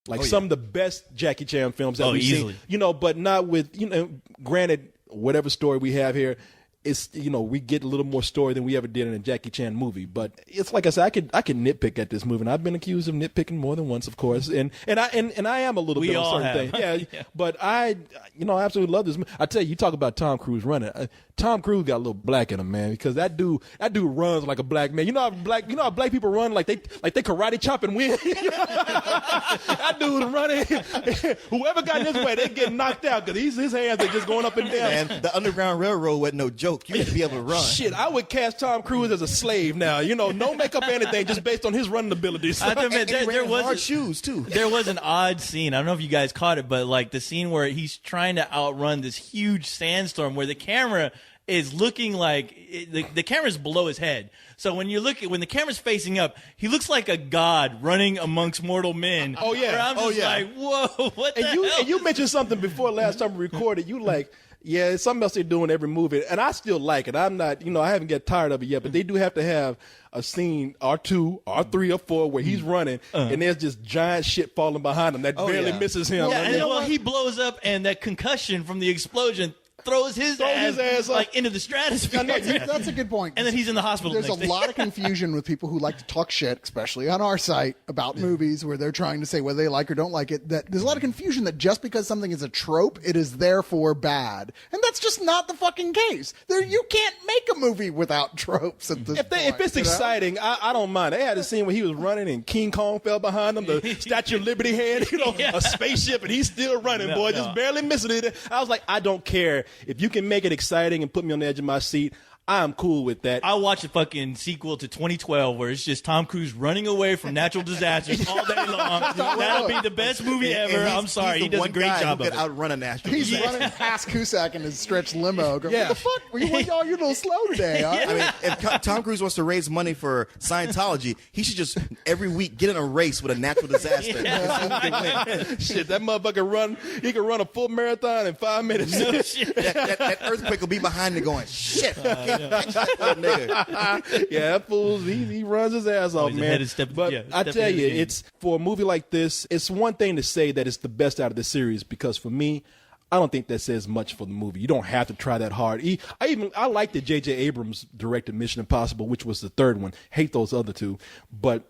Like some of the best Jackie Chan films that we've easily. seen. You know, but not with, you know, granted, whatever story we have here, it's, you know, we get a little more story than we ever did in a Jackie Chan movie. But it's like I said, I can nitpick at this movie, and I've been accused of nitpicking more than once, of course. And I am a little bit on certain things. Yeah, but I absolutely love this movie. I tell you, you talk about Tom Cruise running. Tom Cruise got a little black in him, man, because that dude runs like a black man. You know how black people run like they karate chop and win. That dude running. Whoever got in his way, they get knocked out because his hands are just going up and down. And the Underground Railroad wasn't no joke. You had to be able to run. Shit, I would cast Tom Cruise as a slave now. You know, no makeup or anything, just based on his running abilities. I admit, there was hard shoes too. There was an odd scene. I don't know if you guys caught it, but like the scene where he's trying to outrun this huge sandstorm, where the camera is looking like the camera's below his head. So when the camera's facing up, he looks like a god running amongst mortal men. Oh yeah. Where I'm just like, whoa, what the hell? And you mentioned something before last time we recorded. You like, yeah, it's something else they do in every movie, and I still like it. I'm not, you know, I haven't get tired of it yet, but they do have to have a scene or two or three or four where he's running and there's just giant shit falling behind him that barely misses him. Yeah, and he blows up, and that concussion from the explosion throws his ass like into the stratosphere. That's a good point. And then he's in the hospital. There's a lot of confusion with people who like to talk shit, especially on our site, about movies where they're trying to say whether they like or don't like it. That there's a lot of confusion that just because something is a trope, it is therefore bad, and that's just not the fucking case. You can't make a movie without tropes at this point. If it's exciting, I don't mind. They had a scene where he was running and King Kong fell behind him, the Statue of Liberty had, you know, a spaceship, and he's still running, just barely missing it. I was like, I don't care. If you can make it exciting and put me on the edge of my seat, I'm cool with that. I'll watch a fucking sequel to 2012 where it's just Tom Cruise running away from natural disasters all day long. That'll be the best movie ever. I'm sorry. He does a great job of it. Outrun a natural He's running past Cusack in his stretched limo. Going, what the fuck? You're a little slow today. Huh? I mean, if Tom Cruise wants to raise money for Scientology, he should just every week get in a race with a natural disaster. Shit, that motherfucker run. He can run a full marathon in 5 minutes. No shit. That earthquake will be behind him going, shit. Yeah, that fool, he runs his ass off, man. But I tell you, it's for a movie like this, it's one thing to say that it's the best out of the series, because for me, I don't think that says much for the movie. You don't have to try that hard. I like that J.J. Abrams directed Mission Impossible, which was the third one. Hate those other two, but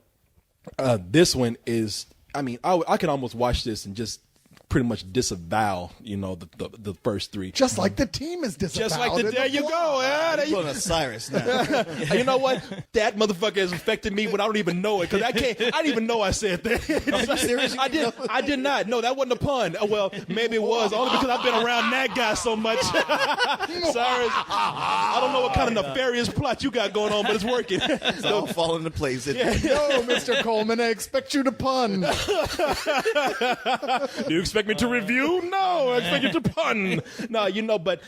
this one is. I mean, I can almost watch this and just pretty much disavow, you know, the first three. Just like the team is disavowed. Just like there you go. You're pulling a Cyrus now. You know what? That motherfucker has affected me when I don't even know it, because I didn't even know I said that. Are you serious? I did not. No, that wasn't a pun. Oh, well, maybe it was, only because I've been around that guy so much. Cyrus, I don't know what kind of nefarious plot you got going on, but it's working. It's all falling into place. No, Mr. Coleman, I expect you to pun. Do you expect me to review? No, I expect you to pun. No, you know, but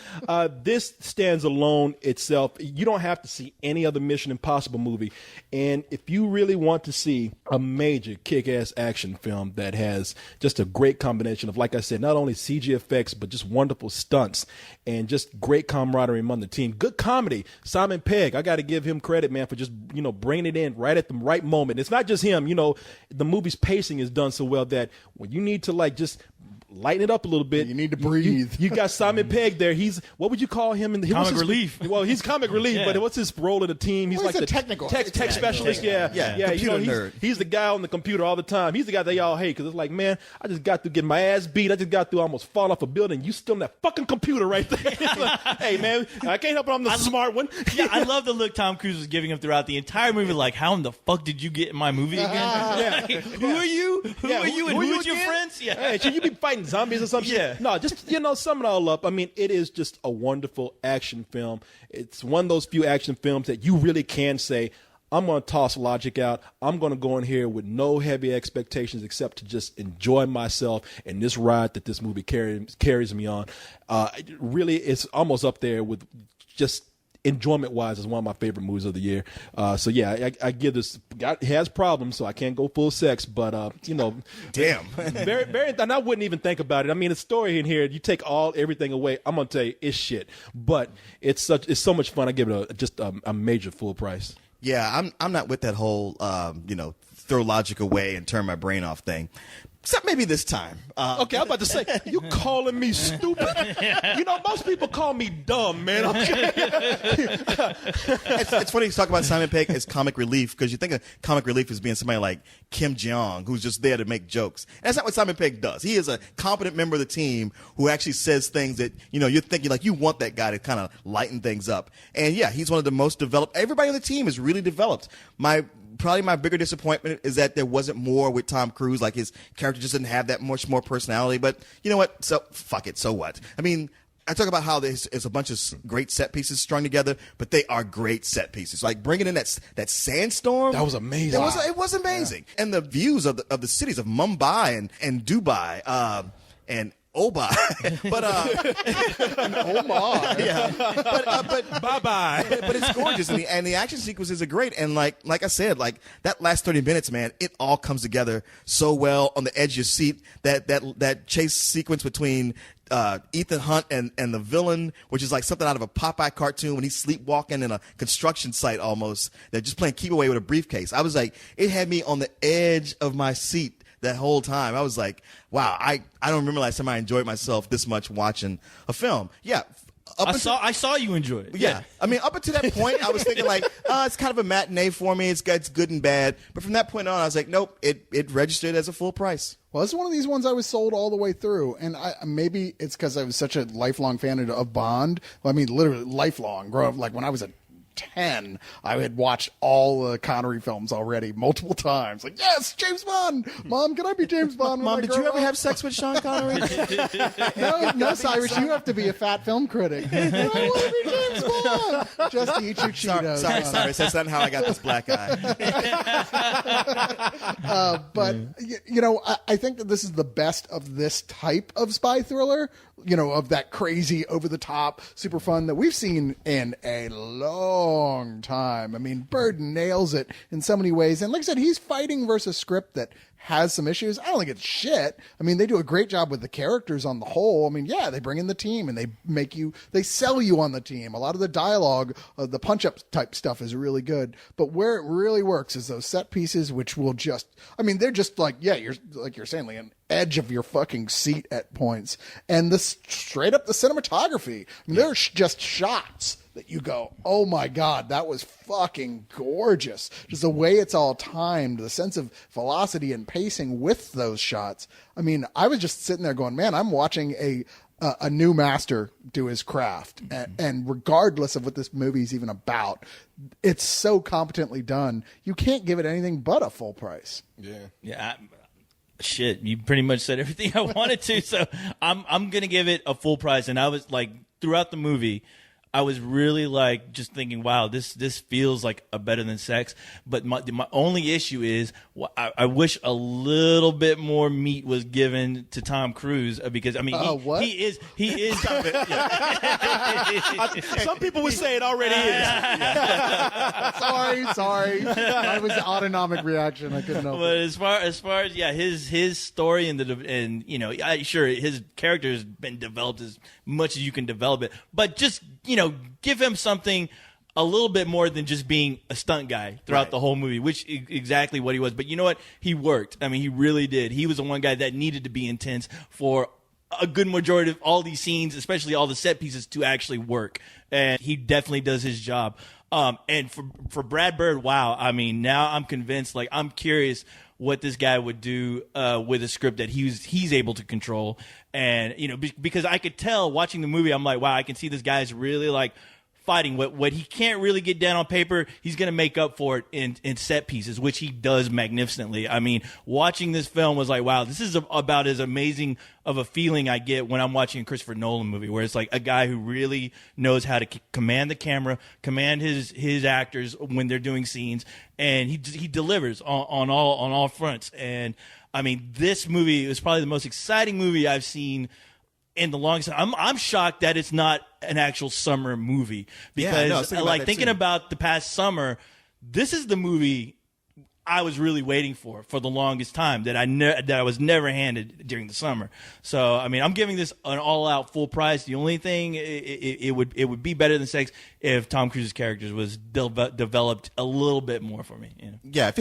this stands alone itself. You don't have to see any other Mission Impossible movie. And if you really want to see a major kick-ass action film that has just a great combination of, like I said, not only CG effects, but just wonderful stunts and just great camaraderie among the team. Good comedy. Simon Pegg, I got to give him credit, man, for just, you know, bringing it in right at the right moment. It's not just him. You know, the movie's pacing is done so well that when you need to, like, just lighten it up a little bit. You need to breathe. You got Simon Pegg there. He's, what would you call him? Comic relief. Well, he's comic relief, but what's his role in the team? He's Well, like he's a the technical- tech specialist. Yeah, You know, computer nerd. he's the guy on the computer all the time. He's the guy they all hate, because it's like, man, I just got through getting my ass beat. I just got through almost fall off a building. You still on that fucking computer right there. It's like, hey, man, I can't help it. I'm the smart one. Yeah, I love the look Tom Cruise was giving him throughout the entire movie. Like, how in the fuck did you get in my movie again? Who are you? Who are you? And who's your friends? Yeah. Hey, should you be fighting zombies or something? Yeah. No, just, you know, sum it all up. I mean, it is just a wonderful action film. It's one of those few action films that you really can say, I'm going to toss logic out. I'm going to go in here with no heavy expectations except to just enjoy myself and this ride that this movie carries me on. Really, it's almost up there with just enjoyment-wise is one of my favorite movies of the year. So yeah, I give this. It has problems, so I can't go full sex. But you know, damn, very, very. And I wouldn't even think about it. I mean, the story in here, you take everything away, I'm gonna tell you, it's shit. But it's so much fun. I give it just a major full price. Yeah, I'm not with that whole throw logic away and turn my brain off thing. Except maybe this time. Okay, I'm about to say, you calling me stupid? You know, most people call me dumb, man. It's funny to talk about Simon Pegg as comic relief, because you think of comic relief as being somebody like Kim Jong, who's just there to make jokes. And that's not what Simon Pegg does. He is a competent member of the team who actually says things that, you're thinking like you want that guy to kind of lighten things up. And yeah, he's one of the most developed. Everybody on the team is really developed. Probably my bigger disappointment is that there wasn't more with Tom Cruise. Like, his character just didn't have that much more personality. But you know what? So fuck it. So what? I mean, I talk about how there's a bunch of great set pieces strung together, but they are great set pieces. Like bringing in that sandstorm. That was amazing. It was amazing. Yeah. And the views of the cities of Mumbai and Dubai and Oba, but Omar. yeah, but Bye bye. but it's gorgeous, and the action sequences are great. And like I said, like that last 30 minutes, man, it all comes together so well on the edge of your seat. That chase sequence between Ethan Hunt and the villain, which is like something out of a Popeye cartoon when he's sleepwalking in a construction site almost. They're just playing keep away with a briefcase. I was like, it had me on the edge of my seat that whole time. I was like, wow, I don't remember last time I enjoyed myself this much watching a film. Yeah. I saw you enjoy it. Yeah. I mean, up until that point, I was thinking like, it's kind of a matinee for me. It's good and bad. But from that point on, I was like, nope, it registered as a full price. Well, this is one of these ones I was sold all the way through, and maybe it's because I was such a lifelong fan of Bond. Well, I mean, literally lifelong. Growing up, like when I was 10, I had watched all the Connery films already multiple times. Like, yes, James Bond. Mom, can I be James Bond? Mom, did you ever have sex with Sean Connery? No, Cyrus, you have to be a fat film critic. I want to be James Bond. Just to eat your Cheetos. Sorry, Cyrus. That's not how I got this black eye. But I think that this is the best of this type of spy thriller, of that crazy, over-the-top, super fun that we've seen in a long time. I mean, Bird nails it in so many ways. And like I said, he's fighting versus a script that has some issues. I don't think it's shit. I mean, they do a great job with the characters on the whole. I mean, yeah, they bring in the team and they sell you on the team. A lot of the dialogue, the punch-up type stuff is really good. But where it really works is those set pieces, which will just, I mean, they're just like, yeah, you're saying, like an edge of your fucking seat at points. And straight up the cinematography. I mean, there are just shots that you go, oh my God, that was fucking gorgeous. Just the way it's all timed, the sense of velocity and pacing with those shots. I mean, I was just sitting there going, man, I'm watching a new master do his craft. And regardless of what this movie's even about, it's so competently done. You can't give it anything but a full price. Yeah. Shit, you pretty much said everything I wanted to. So I'm gonna give it a full price. And I was like, throughout the movie, I was really like just thinking, wow, this feels like a Better Than Sex. But my only issue is I wish a little bit more meat was given to Tom Cruise, because I mean he is Some people would say it already is. Sorry. That was the autonomic reaction. I couldn't help But it. as far as his story and sure, his character has been developed as much as you can develop it, but just give him something a little bit more than just being a stunt guy throughout the whole movie, which is exactly what he was. But you know what? He worked. I mean, he really did. He was the one guy that needed to be intense for a good majority of all these scenes, especially all the set pieces, to actually work. And he definitely does his job. And for Brad Bird, wow. I mean, now I'm convinced, like, I'm curious what this guy would do with a script that he's able to control. And, because I could tell watching the movie, I'm like, wow, I can see this guy's really like fighting what he can't really get down on paper. He's going to make up for it in set pieces, which he does magnificently. I mean, watching this film was like, wow, this is about as amazing of a feeling I get when I'm watching a Christopher Nolan movie, where it's like a guy who really knows how to command the camera, command his actors when they're doing scenes, and he delivers on all fronts. And I mean, this movie is probably the most exciting movie I've seen in the longest time. I'm shocked that it's not an actual summer movie, because thinking about that thinking too. about the past summer, this is the movie I was really waiting for the longest time that I was never handed during the summer. So I mean, I'm giving this an all-out full price. The only thing it would be better than Sex if Tom Cruise's character was developed a little bit more for me. You know? Yeah,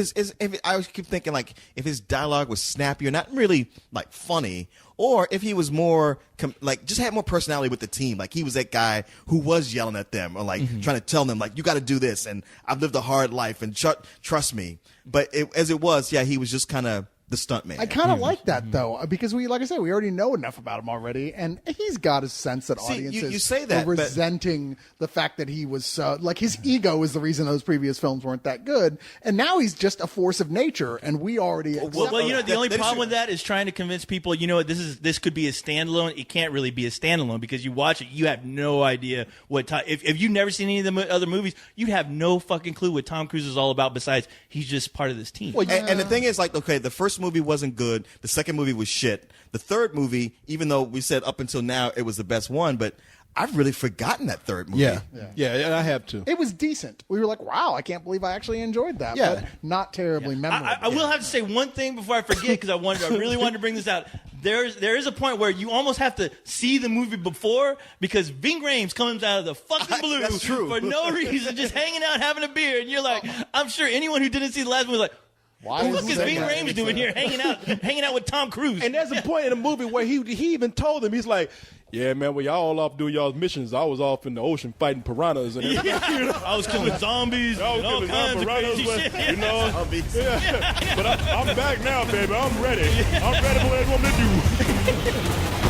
I always keep thinking like if his dialogue was snappier, not really like funny, or if he was more like just had more personality with the team, like he was that guy who was yelling at them or like trying to tell them like you got to do this, and I've lived a hard life and trust me. But as it was, yeah, he was just kind of the stunt man. I kind of like that though, because like I said, we already know enough about him already, and he's got his sense that audiences you say that, were but- resenting the fact that he was like his ego is the reason those previous films weren't that good, and now he's just a force of nature, and we already. Well, you know, the only that is problem true. with that is trying to convince people, you know what, this could be a standalone. It can't really be a standalone because you watch it, you have no idea what if you've never seen any of the other movies, you'd have no fucking clue what Tom Cruise is all about besides he's just part of this team. Well, And the thing is, like, okay, the first movie wasn't good. The second movie was shit. The third movie, even though we said up until now it was the best one, but I've really forgotten that third movie. Yeah, I have to. It was decent. We were like, wow, I can't believe I actually enjoyed that. Yeah. But not terribly memorable. I will have to say one thing before I forget because I really wanted to bring this out. There is a point where you almost have to see the movie before because Ving Rhames comes out of the fucking blue That's true. for no reason, just hanging out having a beer, and you're like, I'm sure anyone who didn't see the last movie was like, Why what the is fuck is that Ving guy- Rhames doing here, hanging out with Tom Cruise? And there's a point in the movie where he even told them, he's like, yeah, man, well, y'all all off doing y'all's missions. I was off in the ocean fighting piranhas and everything. I was killing zombies I was and all killing kinds of piranhas, crazy but, shit. you know. Zombies. But I'm back now, baby. I'm ready. I'm ready for what I want to do.